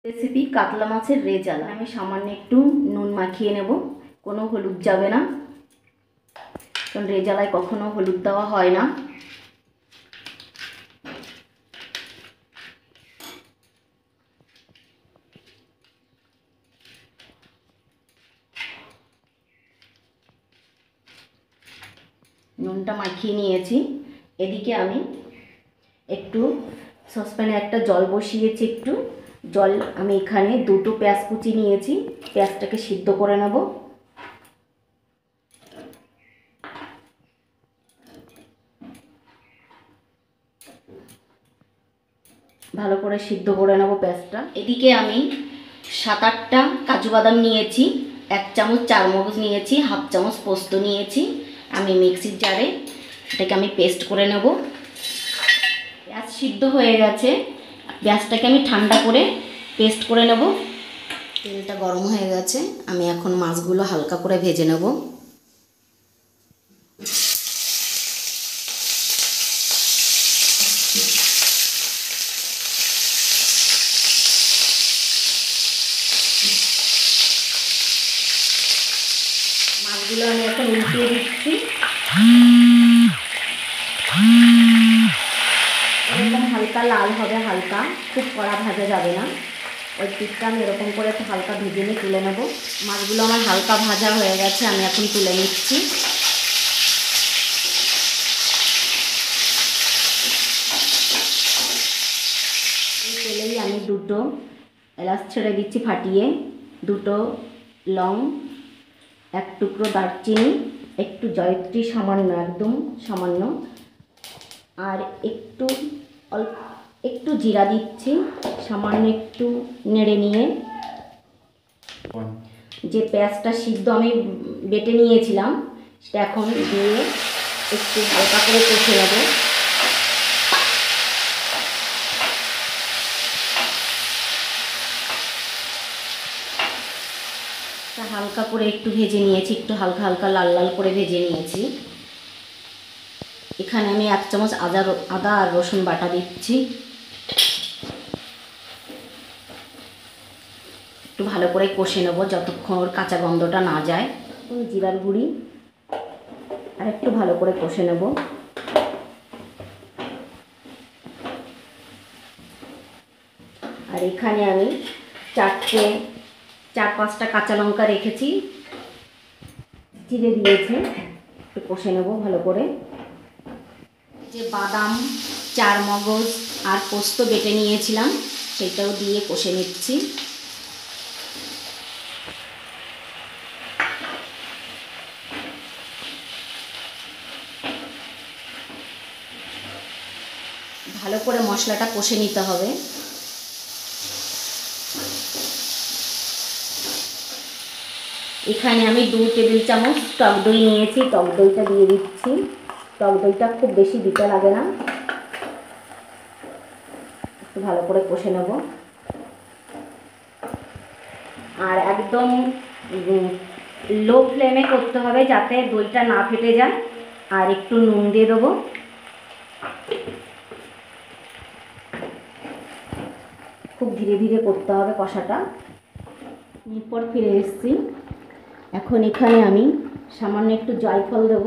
Recipe কাতলা মাছের রেজালা। আমি সামান্য একটু নুন মাখিয়ে নেব, কোনো হলুদ যাবে না, কারণ রেজালায় কখনো হলুদ দেওয়া হয় না। নুনটা মাখিয়ে নিয়েছি। এদিকে আমি একটু সসপ্যানে একটা জল বসিয়েছি। একটু জল আমি এখানে দুটো পেঁয়াজ কুচি নিয়েছি, পেঁয়াজটাকে সিদ্ধ করে নেব। ভালো করে সিদ্ধ করে নেব পেঁয়াজটা। এদিকে আমি 7-8টা কাজু বাদাম নিয়েছি, 1 চামচ চারমগজ নিয়েছি, হাফ চামচ পোস্ত নিয়েছি। আমি মিক্সির জারে এটাকে আমি পেস্ট করে নেব। পেঁয়াজ সিদ্ধ হয়ে গেছে, পেঁয়াজটাকে আমি ঠান্ডা করে পেস্ট করে নেব। তেলটা গরম হয়ে গেছে, আমি এখন মাছগুলো হালকা করে ভেজে নেব। মাছগুলো আমি এখন উল্টিয়ে দিচ্ছি। এরকম হালকা লাল হবে, হালকা, খুব কড়া ভাজা যাবে না। ওই পিঠটা আমি এরকম করে একটু হালকা ভেজে নিয়ে তুলে নেব। মাছগুলো আমার হালকা ভাজা হয়ে গেছে, আমি এখন তুলে নিচ্ছি। এই তেলেই আমি 2টো এলাচ ছেড়ে দিচ্ছি ফাটিয়ে, 2টো লং, 1 টুকরো দারচিনি, একটু জয়ত্রী সামান্য, একদম সামান্য, আর একটু জিরা দিচ্ছি সামান্য। একটু নেড়ে নিয়ে যে পেঁয়াজটা সিদ্ধ আমি বেটে নিয়েছিলাম সেটা এখন দিয়ে একটু হালকা করে কষে নেব। হালকা করে একটু ভেজে নিয়েছি, একটু হালকা হালকা লাল লাল করে ভেজে নিয়েছি। এখানে আমি 1 চামচ আদা আর রসুন বাটা দিচ্ছি। একটু ভালো করে কষে নেব যতক্ষণ ওর কাঁচা গন্ধটা না যায়। জিরার গুঁড়ি আর একটু ভালো করে কষে নেব। আর এখানে আমি 4-5টা কাঁচা লঙ্কা রেখেছি, চিড়ে দিয়েছি, একটু কষে নেব ভালো করে। যে বাদাম, চারমগজ আর পোস্ত বেটে নিয়েছিলাম সেটাও দিয়ে কষে নিচ্ছি। ভালো করে মশলাটা কষে নিতে হবে। এখানে আমি 2 টেবিল চামচ টক দই নিয়েছি, টক দইটা দিয়ে দিচ্ছি। টক দইটা খুব বেশি দিতে লাগে না, একটু ভালো করে কষে নেব। আর একদম লো ফ্লেমে করতে হবে যাতে দইটা না ফেটে যায়। আর একটু নুন দিয়ে দেবো। খুব ধীরে ধীরে করতে হবে কষাটা। এরপর ফিরে এসেছি। এখন এখানে আমি সামান্য একটু জয়ফল দেব,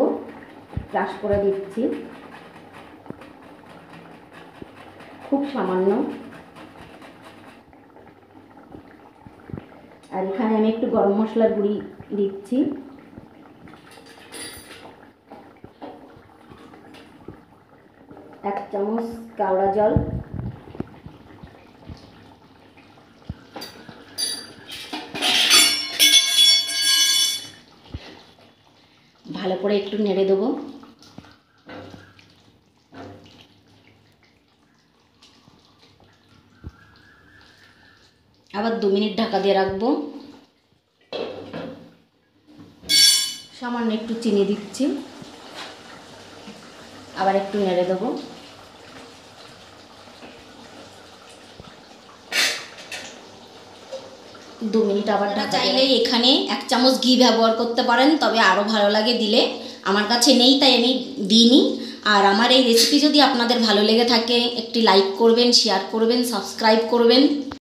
ক্রাশ করে দিচ্ছি, খুব সামান্য। আর এখানে আমি একটু গরম মশলার গুঁড়ি দিচ্ছি। এক চামচ কেওড়া জল, ভালো করে একটু নেড়ে দেবো। আবার 2 মিনিট ঢাকা দিয়ে রাখবো। সামান্য একটু চিনি দিচ্ছি, আবার একটু নেড়ে দেবো। 2 মিনিট আবার ঢাকা। চাইলে এখানে 1 চামচ ঘি ব্যবহার করতে পারেন, তবে আরও ভালো লাগে দিলে। আমার কাছে নেই তাই আমি দিইনি। আর আমার এই রেসিপি যদি আপনাদের ভালো লেগে থাকে একটি লাইক করবেন, শেয়ার করবেন, সাবস্ক্রাইব করবেন।